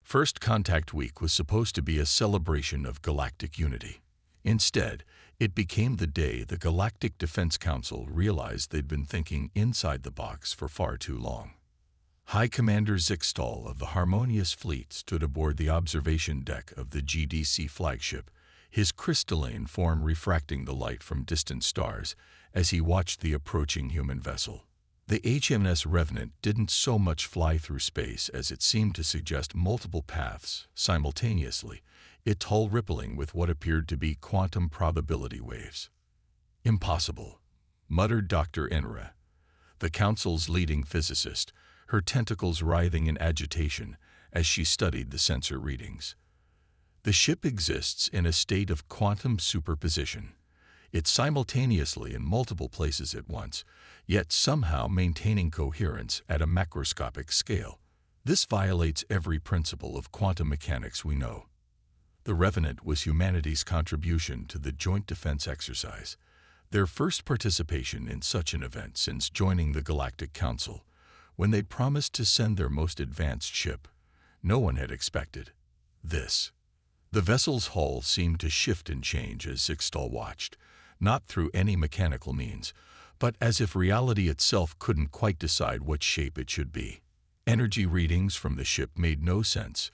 First Contact Week was supposed to be a celebration of galactic unity. Instead, it became the day the Galactic Defense Council realized they'd been thinking inside the box for far too long. High Commander Zixtal of the Harmonious Fleet stood aboard the observation deck of the GDC flagship, his crystalline form refracting the light from distant stars as he watched the approaching human vessel. The HMS Revenant didn't so much fly through space as it seemed to suggest multiple paths simultaneously, its hull rippling with what appeared to be quantum probability waves. "Impossible," muttered Dr. Enra, the Council's leading physicist, her tentacles writhing in agitation as she studied the sensor readings. The ship exists in a state of quantum superposition. It's simultaneously in multiple places at once, yet somehow maintaining coherence at a macroscopic scale. This violates every principle of quantum mechanics we know. The Revenant was humanity's contribution to the joint defense exercise, their first participation in such an event since joining the Galactic Council, when they'd promised to send their most advanced ship. No one had expected this. The vessel's hull seemed to shift and change as Zixtal watched, not through any mechanical means, but as if reality itself couldn't quite decide what shape it should be. Energy readings from the ship made no sense.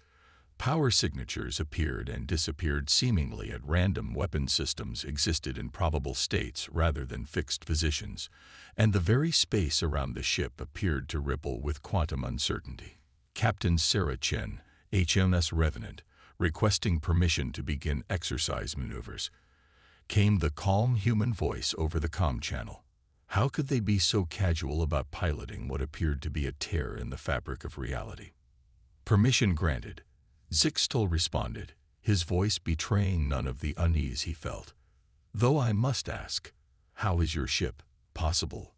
Power signatures appeared and disappeared seemingly at random. Weapon systems existed in probable states rather than fixed positions, and the very space around the ship appeared to ripple with quantum uncertainty. Captain Sarah Chen, HMS Revenant, requesting permission to begin exercise maneuvers. Came the calm human voice over the comm channel. How could they be so casual about piloting what appeared to be a tear in the fabric of reality? "Permission granted," Zixtal responded, his voice betraying none of the unease he felt. "Though I must ask, how is your ship possible?"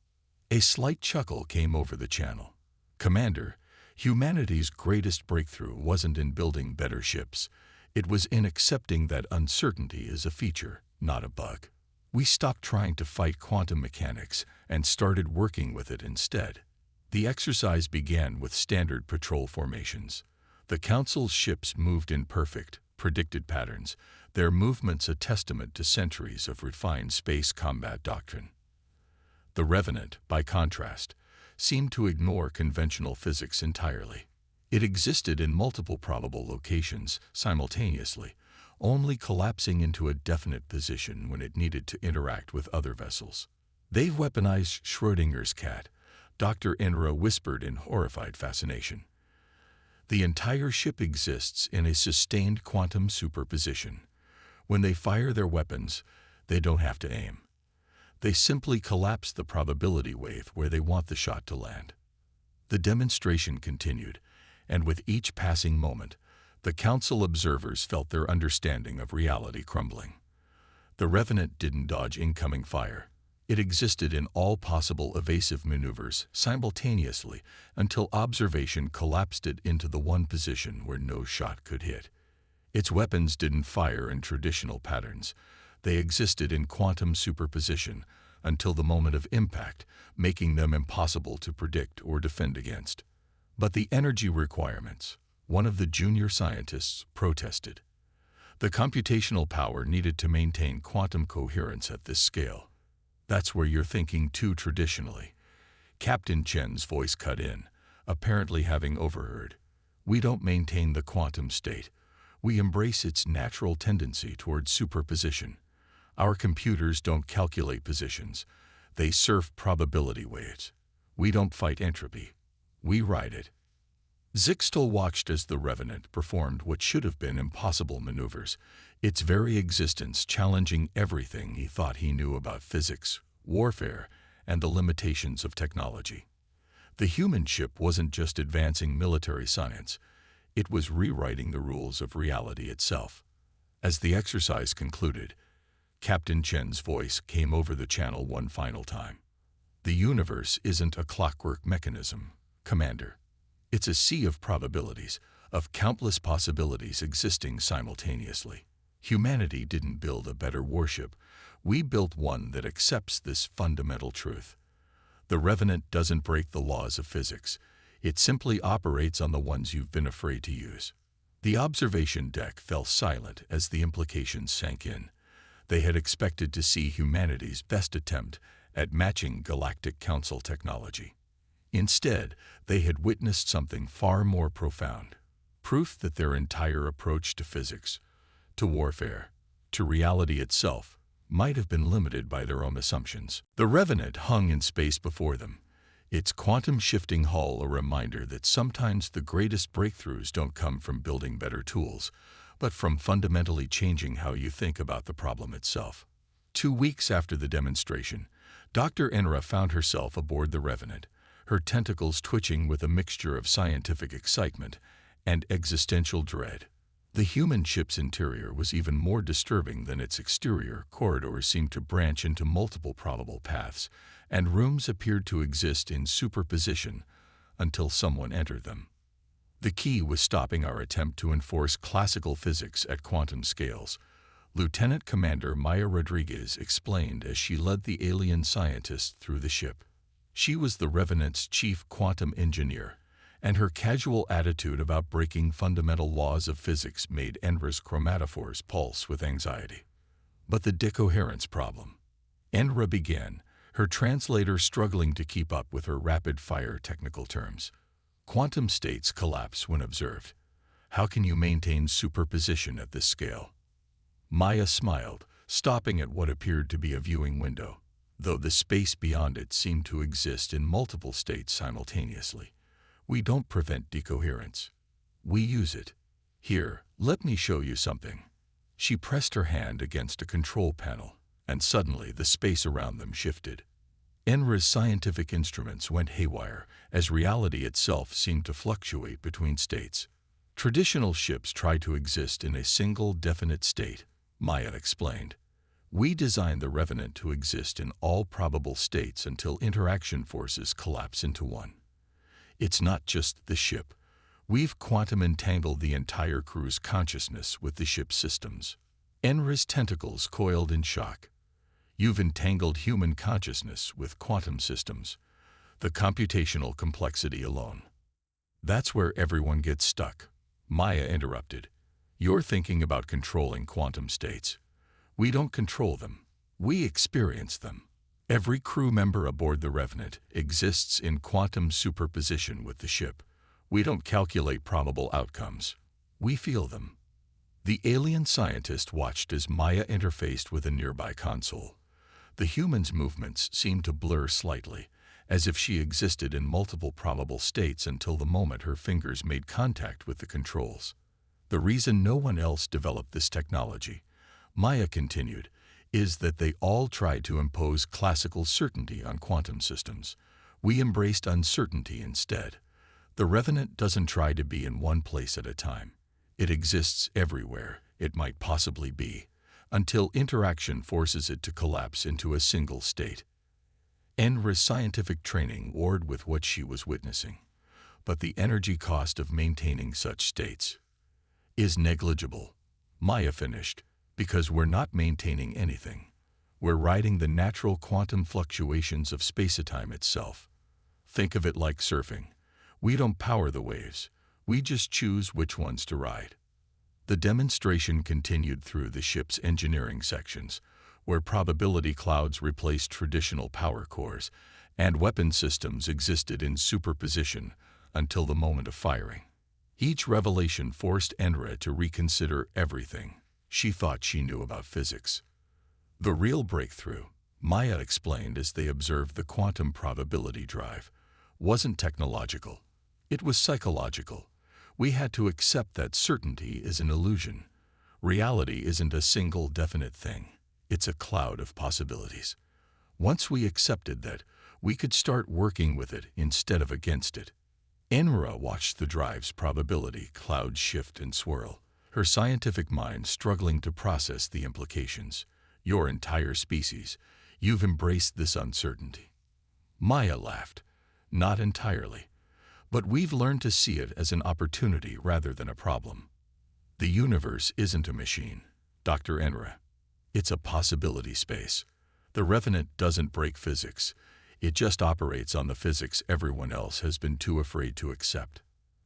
A slight chuckle came over the channel. "Commander, humanity's greatest breakthrough wasn't in building better ships. It was in accepting that uncertainty is a feature, not a bug. We stopped trying to fight quantum mechanics and started working with it instead." The exercise began with standard patrol formations. The Council's ships moved in perfect, predicted patterns, their movements a testament to centuries of refined space combat doctrine. The Revenant, by contrast, seemed to ignore conventional physics entirely. It existed in multiple probable locations simultaneously, only collapsing into a definite position when it needed to interact with other vessels. "They've weaponized Schrödinger's cat," Dr. Enra whispered in horrified fascination. "The entire ship exists in a sustained quantum superposition. When they fire their weapons, they don't have to aim. They simply collapse the probability wave where they want the shot to land." The demonstration continued, and with each passing moment, the Council observers felt their understanding of reality crumbling. The Revenant didn't dodge incoming fire. It existed in all possible evasive maneuvers simultaneously until observation collapsed it into the one position where no shot could hit. Its weapons didn't fire in traditional patterns. They existed in quantum superposition until the moment of impact, making them impossible to predict or defend against. But the energy requirements, one of the junior scientists protested. The computational power needed to maintain quantum coherence at this scale. "That's where you're thinking too traditionally." Captain Chen's voice cut in, apparently having overheard. "We don't maintain the quantum state. We embrace its natural tendency towards superposition. Our computers don't calculate positions. They surf probability waves. We don't fight entropy. We ride it." Zixtal watched as the Revenant performed what should have been impossible maneuvers, its very existence challenging everything he thought he knew about physics, warfare, and the limitations of technology. The human ship wasn't just advancing military science, it was rewriting the rules of reality itself. As the exercise concluded, Captain Chen's voice came over the channel one final time. "The universe isn't a clockwork mechanism, Commander. It's a sea of probabilities, of countless possibilities existing simultaneously. Humanity didn't build a better warship. We built one that accepts this fundamental truth. The Revenant doesn't break the laws of physics. It simply operates on the ones you've been afraid to use." The observation deck fell silent as the implications sank in. They had expected to see humanity's best attempt at matching Galactic Council technology. Instead, they had witnessed something far more profound. Proof that their entire approach to physics, to warfare, to reality itself, might have been limited by their own assumptions. The Revenant hung in space before them, its quantum-shifting hull a reminder that sometimes the greatest breakthroughs don't come from building better tools, but from fundamentally changing how you think about the problem itself. 2 weeks after the demonstration, Dr. Enra found herself aboard the Revenant, her tentacles twitching with a mixture of scientific excitement and existential dread. The human ship's interior was even more disturbing than its exterior. Corridors seemed to branch into multiple probable paths, and rooms appeared to exist in superposition until someone entered them. The key was stopping our attempt to enforce classical physics at quantum scales, Lieutenant Commander Maya Rodriguez explained as she led the alien scientists through the ship. She was the Revenant's chief quantum engineer, and her casual attitude about breaking fundamental laws of physics made Enra's chromatophores pulse with anxiety. But the decoherence problem. Enra began, her translator struggling to keep up with her rapid-fire technical terms. Quantum states collapse when observed. How can you maintain superposition at this scale? Maya smiled, stopping at what appeared to be a viewing window, though the space beyond it seemed to exist in multiple states simultaneously. We don't prevent decoherence. We use it. Here, let me show you something. She pressed her hand against a control panel, and suddenly the space around them shifted. Enra's scientific instruments went haywire as reality itself seemed to fluctuate between states. Traditional ships try to exist in a single definite state, Maya explained. We designed the Revenant to exist in all probable states until interaction forces collapse into one. It's not just the ship. We've quantum entangled the entire crew's consciousness with the ship's systems. Enra's tentacles coiled in shock. You've entangled human consciousness with quantum systems. The computational complexity alone. That's where everyone gets stuck. Maya interrupted. You're thinking about controlling quantum states. We don't control them. We experience them. Every crew member aboard the Revenant exists in quantum superposition with the ship. We don't calculate probable outcomes. We feel them. The alien scientist watched as Maya interfaced with a nearby console. The human's movements seemed to blur slightly, as if she existed in multiple probable states until the moment her fingers made contact with the controls. The reason no one else developed this technology, Maya continued, is that they all tried to impose classical certainty on quantum systems. We embraced uncertainty instead. The Revenant doesn't try to be in one place at a time. It exists everywhere it might possibly be, until interaction forces it to collapse into a single state. Enra's scientific training warred with what she was witnessing, but the energy cost of maintaining such states is negligible. Maya finished. Because we're not maintaining anything. We're riding the natural quantum fluctuations of space-time itself. Think of it like surfing. We don't power the waves. We just choose which ones to ride. The demonstration continued through the ship's engineering sections, where probability clouds replaced traditional power cores, and weapon systems existed in superposition until the moment of firing. Each revelation forced Enra to reconsider everything she thought she knew about physics. The real breakthrough, Maya explained as they observed the quantum probability drive, wasn't technological. It was psychological. We had to accept that certainty is an illusion. Reality isn't a single definite thing. It's a cloud of possibilities. Once we accepted that, we could start working with it instead of against it. Enra watched the drive's probability cloud shift and swirl, her scientific mind struggling to process the implications. Your entire species, you've embraced this uncertainty. Maya laughed. Not entirely. But we've learned to see it as an opportunity rather than a problem. The universe isn't a machine, Dr. Enra. It's a possibility space. The Revenant doesn't break physics. It just operates on the physics everyone else has been too afraid to accept.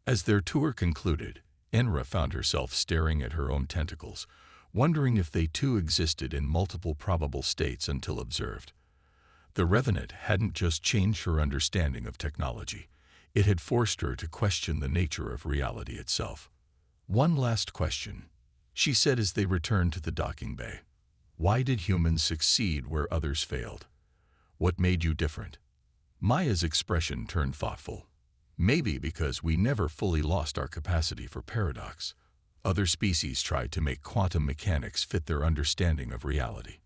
As their tour concluded, Enra found herself staring at her own tentacles, wondering if they too existed in multiple probable states until observed. The Revenant hadn't just changed her understanding of technology, it had forced her to question the nature of reality itself. "One last question," she said as they returned to the docking bay. "Why did humans succeed where others failed? What made you different?" Maya's expression turned thoughtful. "Maybe because we never fully lost our capacity for paradox. Other species tried to make quantum mechanics fit their understanding of reality.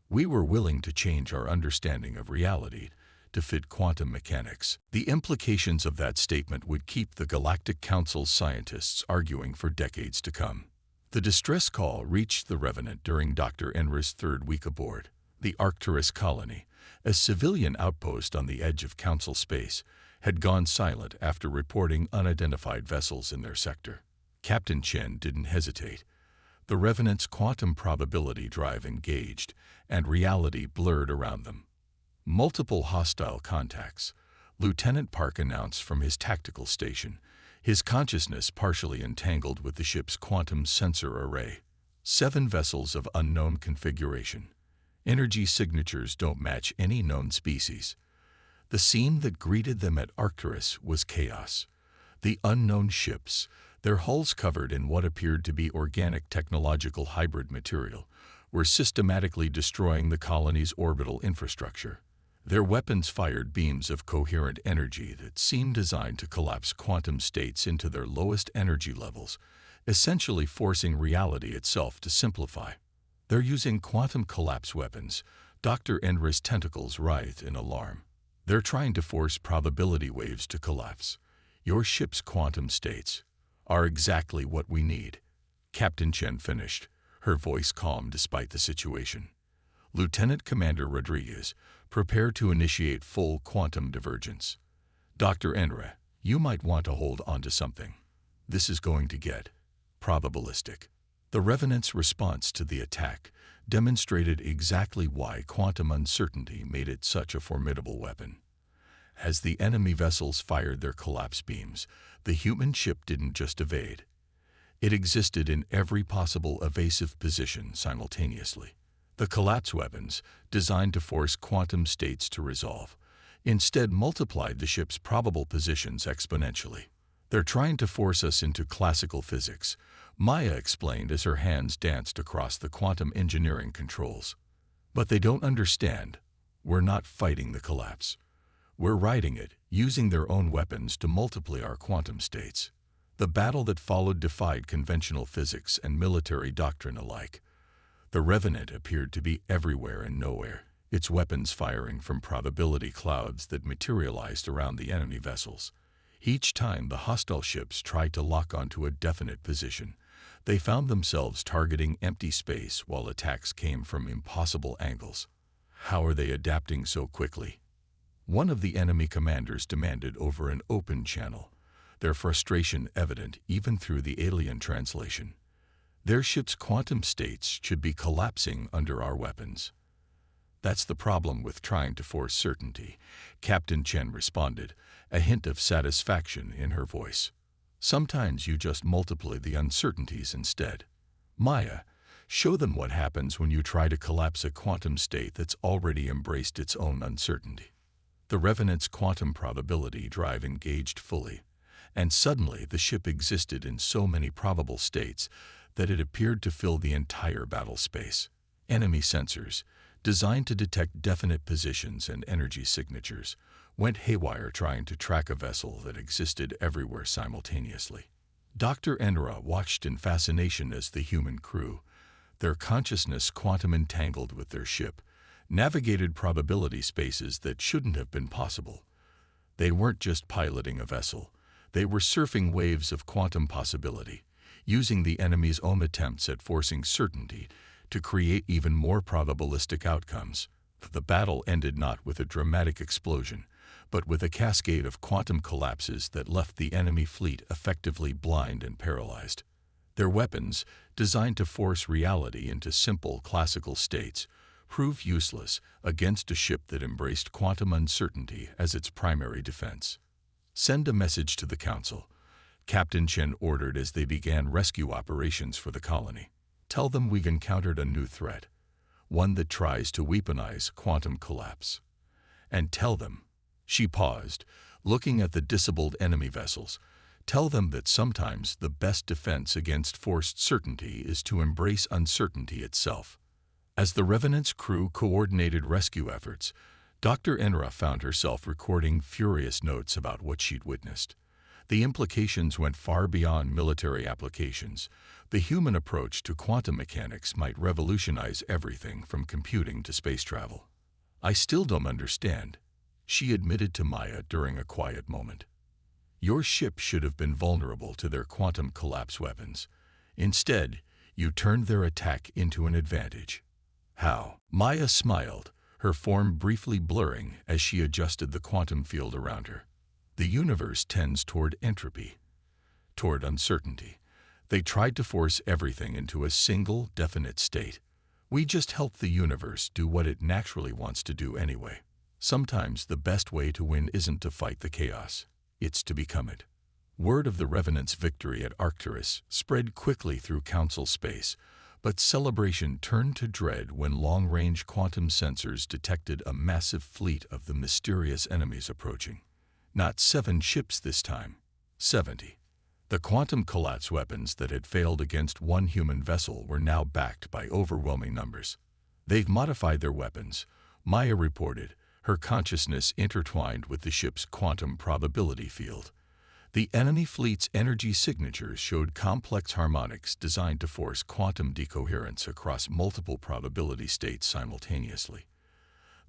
We were willing to change our understanding of reality to fit quantum mechanics." The implications of that statement would keep the Galactic Council's scientists arguing for decades to come. The distress call reached the Revenant during Dr. Enra's third week aboard. The Arcturus colony, a civilian outpost on the edge of Council space, had gone silent after reporting unidentified vessels in their sector. Captain Chen didn't hesitate. The Revenant's quantum probability drive engaged, and reality blurred around them. "Multiple hostile contacts," Lieutenant Park announced from his tactical station, his consciousness partially entangled with the ship's quantum sensor array. 7 vessels of unknown configuration. Energy signatures don't match any known species. The scene that greeted them at Arcturus was chaos. The unknown ships, their hulls covered in what appeared to be organic technological hybrid material, were systematically destroying the colony's orbital infrastructure. Their weapons fired beams of coherent energy that seemed designed to collapse quantum states into their lowest energy levels, essentially forcing reality itself to simplify. "They're using quantum collapse weapons," Dr. Enra's tentacles writhed in alarm. "They're trying to force probability waves to collapse. Your ship's quantum states are exactly what we need," Captain Chen finished, her voice calm despite the situation. "Lieutenant Commander Rodriguez, prepare to initiate full quantum divergence. Dr. Enra, you might want to hold on to something. This is going to get probabilistic." The Revenant's response to the attack demonstrated exactly why quantum uncertainty made it such a formidable weapon. As the enemy vessels fired their collapse beams, the human ship didn't just evade. It existed in every possible evasive position simultaneously. The collapse weapons, designed to force quantum states to resolve, instead multiplied the ship's probable positions exponentially. "They're trying to force us into classical physics," Maya explained as her hands danced across the quantum engineering controls. "But they don't understand. We're not fighting the collapse. We're riding it, using their own weapons to multiply our quantum states." The battle that followed defied conventional physics and military doctrine alike. The Revenant appeared to be everywhere and nowhere, its weapons firing from probability clouds that materialized around the enemy vessels. Each time the hostile ships tried to lock onto a definite position, they found themselves targeting empty space while attacks came from impossible angles. "How are they adapting so quickly?" one of the enemy commanders demanded over an open channel, their frustration evident even through the alien translation. "Their ship's quantum states should be collapsing under our weapons." "That's the problem with trying to force certainty," Captain Chen responded, a hint of satisfaction in her voice. "Sometimes you just multiply the uncertainties instead. Maya, show them what happens when you try to collapse a quantum state that's already embraced its own uncertainty." The Revenant's quantum probability drive engaged fully, and suddenly the ship existed in so many probable states that it appeared to fill the entire battle space. Enemy sensors, designed to detect definite positions and energy signatures, went haywire trying to track a vessel that existed everywhere simultaneously. Dr. Enra watched in fascination as the human crew, their consciousness quantum entangled with their ship, navigated probability spaces that shouldn't have been possible. They weren't just piloting a vessel, they were surfing waves of quantum possibility, using the enemy's own attempts at forcing certainty to create even more probabilistic outcomes. The battle ended not with a dramatic explosion, but with a cascade of quantum collapses that left the enemy fleet effectively blind and paralyzed. Their weapons, designed to force reality into simple classical states, proved useless against a ship that embraced quantum uncertainty as its primary defense. "Send a message to the Council," Captain Chen ordered as they began rescue operations for the colony. Tell them we've encountered a new threat, one that tries to weaponize quantum collapse. And tell them, she paused, looking at the disabled enemy vessels, tell them that sometimes the best defense against forced certainty is to embrace uncertainty itself. As the Revenant's crew coordinated rescue efforts, Dr. Enra found herself recording furious notes about what she'd witnessed. The implications went far beyond military applications. The human approach to quantum mechanics might revolutionize everything from computing to space travel. I still don't understand, she admitted to Maya during a quiet moment. Your ship should have been vulnerable to their quantum collapse weapons. Instead, you turned their attack into an advantage. How? Maya smiled, her form briefly blurring as she adjusted the quantum field around her. The universe tends toward entropy, toward uncertainty. They tried to force everything into a single, definite state. We just help the universe do what it naturally wants to do anyway. Sometimes the best way to win isn't to fight the chaos, it's to become it. Word of the Revenant's victory at Arcturus spread quickly through Council space, but celebration turned to dread when long-range quantum sensors detected a massive fleet of the mysterious enemies approaching. Not 7 ships this time, 70. The quantum collapse weapons that had failed against one human vessel were now backed by overwhelming numbers. They've modified their weapons, Maya reported, her consciousness intertwined with the ship's quantum probability field. The enemy fleet's energy signatures showed complex harmonics designed to force quantum decoherence across multiple probability states simultaneously.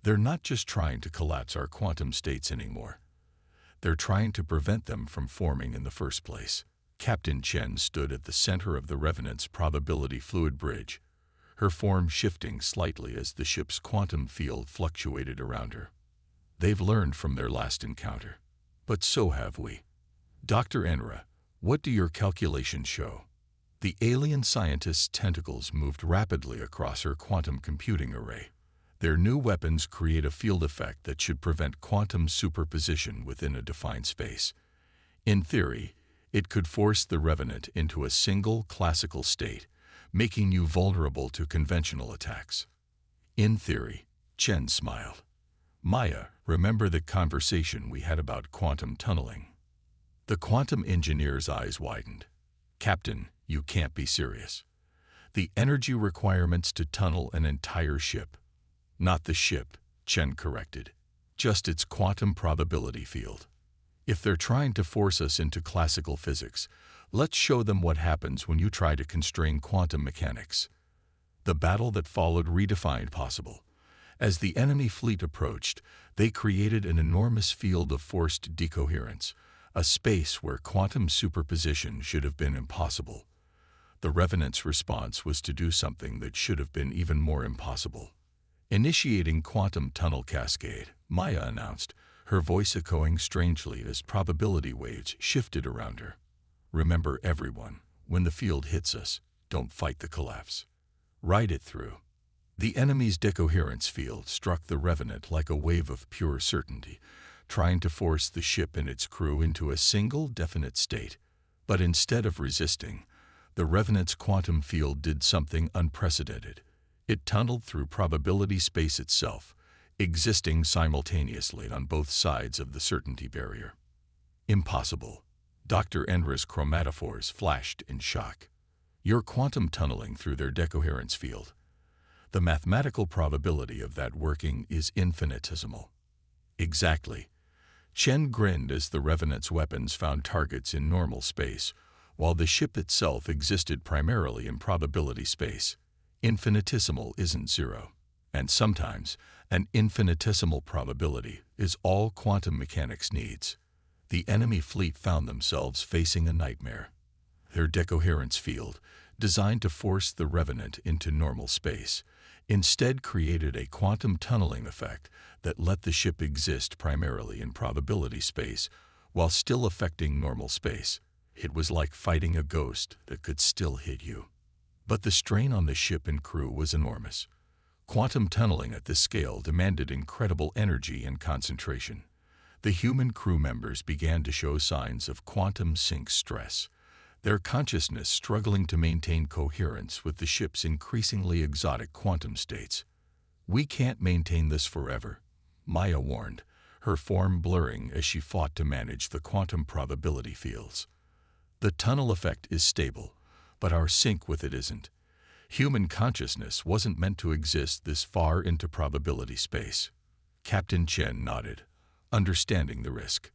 They're not just trying to collapse our quantum states anymore. They're trying to prevent them from forming in the first place. Captain Chen stood at the center of the Revenant's probability fluid bridge, her form shifting slightly as the ship's quantum field fluctuated around her. They've learned from their last encounter. But so have we. Dr. Enra, what do your calculations show? The alien scientist's tentacles moved rapidly across her quantum computing array. Their new weapons create a field effect that should prevent quantum superposition within a defined space. In theory, it could force the Revenant into a single classical state, making you vulnerable to conventional attacks. In theory, Chen smiled. Maya, remember the conversation we had about quantum tunneling? The quantum engineer's eyes widened. Captain, you can't be serious. The energy requirements to tunnel an entire ship. Not the ship, Chen corrected. Just its quantum probability field. If they're trying to force us into classical physics, let's show them what happens when you try to constrain quantum mechanics. The battle that followed redefined possible. As the enemy fleet approached, they created an enormous field of forced decoherence, a space where quantum superposition should have been impossible. The Revenant's response was to do something that should have been even more impossible. Initiating quantum tunnel cascade, Maya announced, her voice echoing strangely as probability waves shifted around her. Remember everyone, when the field hits us, don't fight the collapse. Ride it through. The enemy's decoherence field struck the Revenant like a wave of pure certainty, trying to force the ship and its crew into a single definite state. But instead of resisting, the Revenant's quantum field did something unprecedented. It tunneled through probability space itself, existing simultaneously on both sides of the certainty barrier. Impossible. Dr. Enra's chromatophores flashed in shock. You're quantum tunneling through their decoherence field. The mathematical probability of that working is infinitesimal. Exactly. Chen grinned as the Revenant's weapons found targets in normal space, while the ship itself existed primarily in probability space. Infinitesimal isn't zero. And sometimes, an infinitesimal probability is all quantum mechanics needs. The enemy fleet found themselves facing a nightmare. Their decoherence field, designed to force the Revenant into normal space, instead created a quantum tunneling effect that let the ship exist primarily in probability space while still affecting normal space. It was like fighting a ghost that could still hit you. But the strain on the ship and crew was enormous. Quantum tunneling at this scale demanded incredible energy and concentration. The human crew members began to show signs of quantum sink stress, their consciousness struggling to maintain coherence with the ship's increasingly exotic quantum states. "We can't maintain this forever," Maya warned, her form blurring as she fought to manage the quantum probability fields. "The tunnel effect is stable, but our sync with it isn't. Human consciousness wasn't meant to exist this far into probability space." Captain Chen nodded, understanding the risk.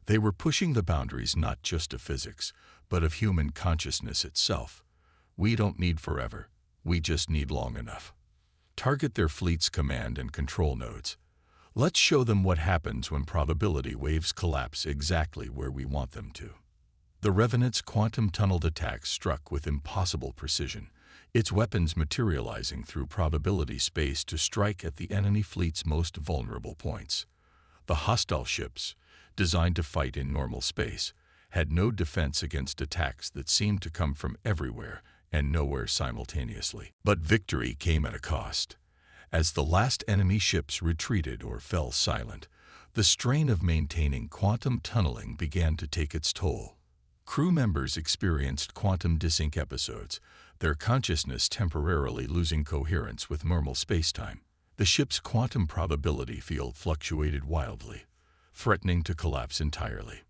They were pushing the boundaries not just of physics, but of human consciousness itself. "We don't need forever, we just need long enough. Target their fleet's command and control nodes. Let's show them what happens when probability waves collapse exactly where we want them to." The Revenant's quantum-tunneled attack struck with impossible precision, its weapons materializing through probability space to strike at the enemy fleet's most vulnerable points. The hostile ships, designed to fight in normal space, had no defense against attacks that seemed to come from everywhere and nowhere simultaneously. But victory came at a cost. As the last enemy ships retreated or fell silent, the strain of maintaining quantum tunneling began to take its toll. Crew members experienced quantum desync episodes, their consciousness temporarily losing coherence with normal spacetime. The ship's quantum probability field fluctuated wildly, threatening to collapse entirely.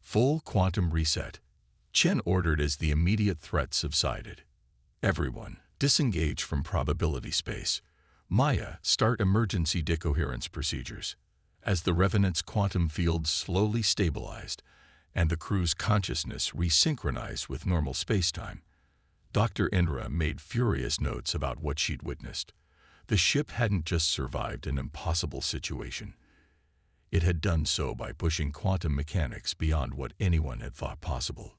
"Full quantum reset," Chen ordered as the immediate threat subsided. "Everyone, disengage from probability space. Maya, start emergency decoherence procedures." As the Revenant's quantum field slowly stabilized and the crew's consciousness resynchronized with normal spacetime, Dr. Indra made furious notes about what she'd witnessed. The ship hadn't just survived an impossible situation. It had done so by pushing quantum mechanics beyond what anyone had thought possible.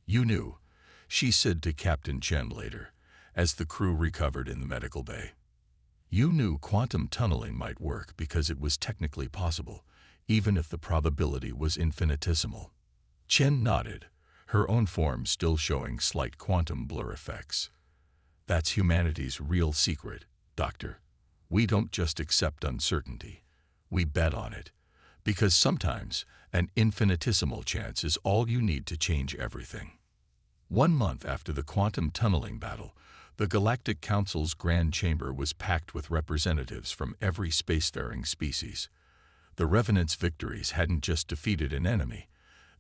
"You knew," she said to Captain Chen later, as the crew recovered in the medical bay. "You knew quantum tunneling might work because it was technically possible, even if the probability was infinitesimal." Chen nodded, her own form still showing slight quantum blur effects. "That's humanity's real secret, Doctor. We don't just accept uncertainty. We bet on it, because sometimes an infinitesimal chance is all you need to change everything." 1 month after the quantum tunneling battle, the Galactic Council's Grand Chamber was packed with representatives from every spacefaring species. The Revenant's victories hadn't just defeated an enemy,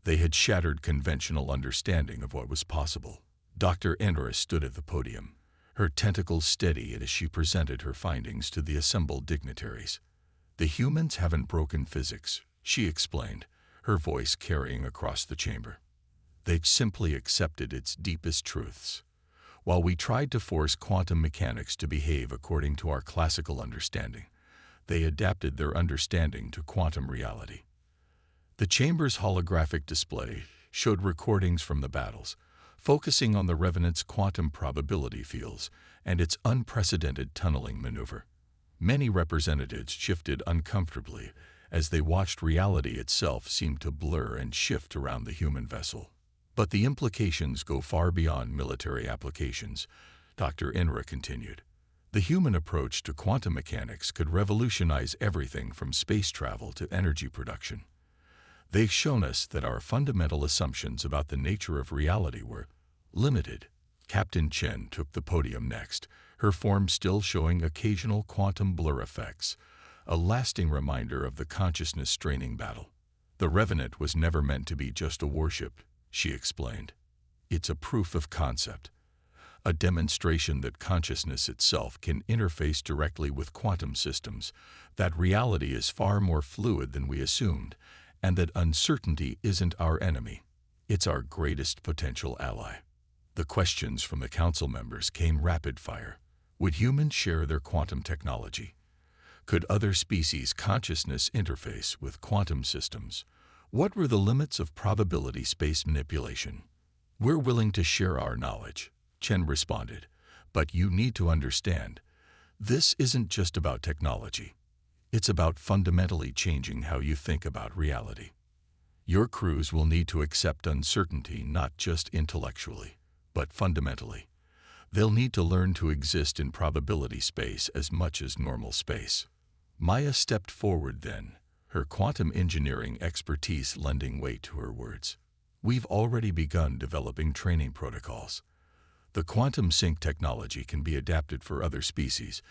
they had shattered conventional understanding of what was possible. Dr. Indra stood at the podium, her tentacles steady as she presented her findings to the assembled dignitaries. "The humans haven't broken physics," she explained, her voice carrying across the chamber. "They've simply accepted its deepest truths. While we tried to force quantum mechanics to behave according to our classical understanding, they adapted their understanding to quantum reality." The chamber's holographic display showed recordings from the battles, focusing on the Revenant's quantum probability fields and its unprecedented tunneling maneuver. Many representatives shifted uncomfortably as they watched reality itself seem to blur and shift around the human vessel. "But the implications go far beyond military applications," Dr. Indra continued. "The human approach to quantum mechanics could revolutionize everything from space travel to energy production. They've shown us that our fundamental assumptions about the nature of reality were limited." Captain Chen took the podium next, her form still showing occasional quantum blur effects, a lasting reminder of the consciousness-straining battle. "The Revenant was never meant to be just a warship," she explained. "It's a proof of concept, a demonstration that consciousness itself can interface directly with quantum systems, that reality is far more fluid than we assumed, and that uncertainty isn't our enemy. It's our greatest potential ally." The questions from the council members came rapid fire. Would humans share their quantum technology? Could other species' consciousness interface with quantum systems? What were the limits of probability space manipulation? "We're willing to share our knowledge," Chen responded, "but you need to understand, this isn't just about technology. It's about fundamentally changing how you think about reality. Your crews will need to accept uncertainty not just intellectually, but fundamentally. They'll need to learn to exist in probability space as much as normal space." Maya stepped forward then, her quantum engineering expertise lending weight to her words. We've already begun developing training protocols. The quantum sync technology can be adapted for other species,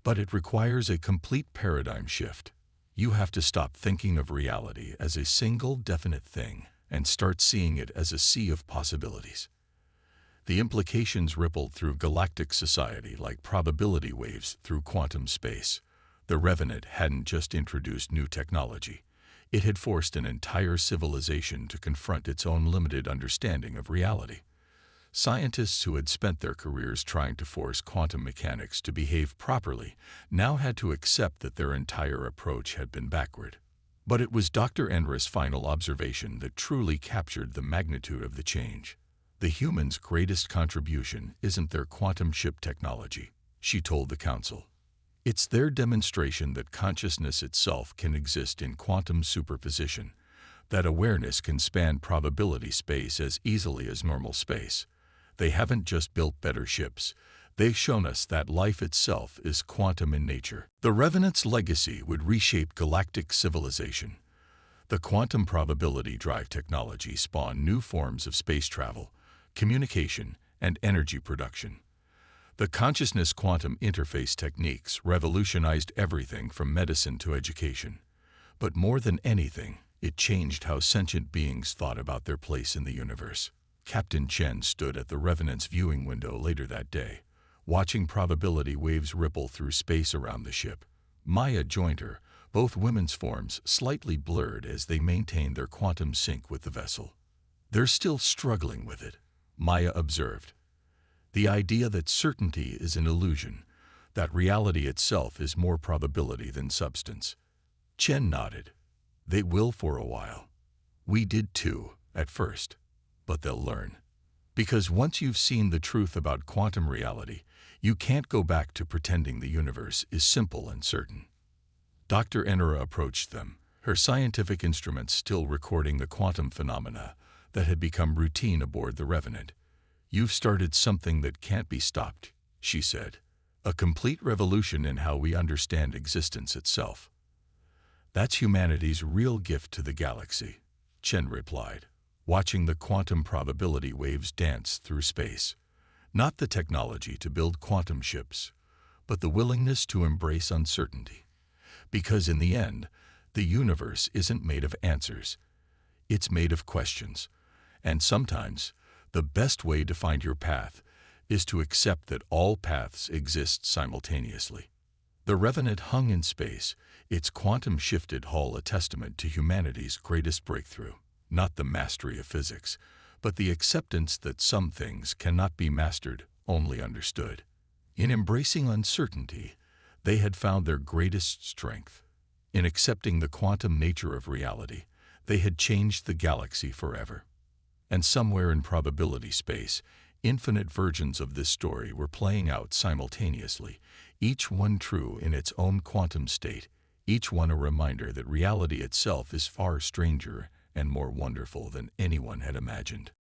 but it requires a complete paradigm shift. You have to stop thinking of reality as a single definite thing and start seeing it as a sea of possibilities. The implications rippled through galactic society like probability waves through quantum space. The Revenant hadn't just introduced new technology. It had forced an entire civilization to confront its own limited understanding of reality. Scientists who had spent their careers trying to force quantum mechanics to behave properly now had to accept that their entire approach had been backward. But it was Dr. Enra's final observation that truly captured the magnitude of the change. The humans' greatest contribution isn't their quantum ship technology, she told the council. It's their demonstration that consciousness itself can exist in quantum superposition, that awareness can span probability space as easily as normal space. They haven't just built better ships, they've shown us that life itself is quantum in nature. The Revenant's legacy would reshape galactic civilization. The quantum probability drive technology spawned new forms of space travel, communication, and energy production. The consciousness quantum interface techniques revolutionized everything from medicine to education. But more than anything, it changed how sentient beings thought about their place in the universe. Captain Chen stood at the Revenant's viewing window later that day, watching probability waves ripple through space around the ship. Maya joined her, both women's forms slightly blurred as they maintained their quantum sync with the vessel. "They're still struggling with it," Maya observed. "The idea that certainty is an illusion, that reality itself is more probability than substance." Chen nodded. "They will for a while. We did too, at first. But they'll learn. Because once you've seen the truth about quantum reality, you can't go back to pretending the universe is simple and certain." Dr. Enra approached them, her scientific instruments still recording the quantum phenomena that had become routine aboard the Revenant. "You've started something that can't be stopped," she said. "A complete revolution in how we understand existence itself." "That's humanity's real gift to the galaxy," Chen replied, watching the quantum probability waves dance through space. "Not the technology to build quantum ships, but the willingness to embrace uncertainty. Because in the end, the universe isn't made of answers. It's made of questions. And sometimes, the best way to find your path is to accept that all paths exist simultaneously." The Revenant hung in space, its quantum-shifted hull a testament to humanity's greatest breakthrough. Not the mastery of physics, but the acceptance that some things cannot be mastered, only understood. In embracing uncertainty, they had found their greatest strength. In accepting the quantum nature of reality, they had changed the galaxy forever. And somewhere in probability space, infinite versions of this story were playing out simultaneously, each one true in its own quantum state, each one a reminder that reality itself is far stranger and more wonderful than anyone had imagined.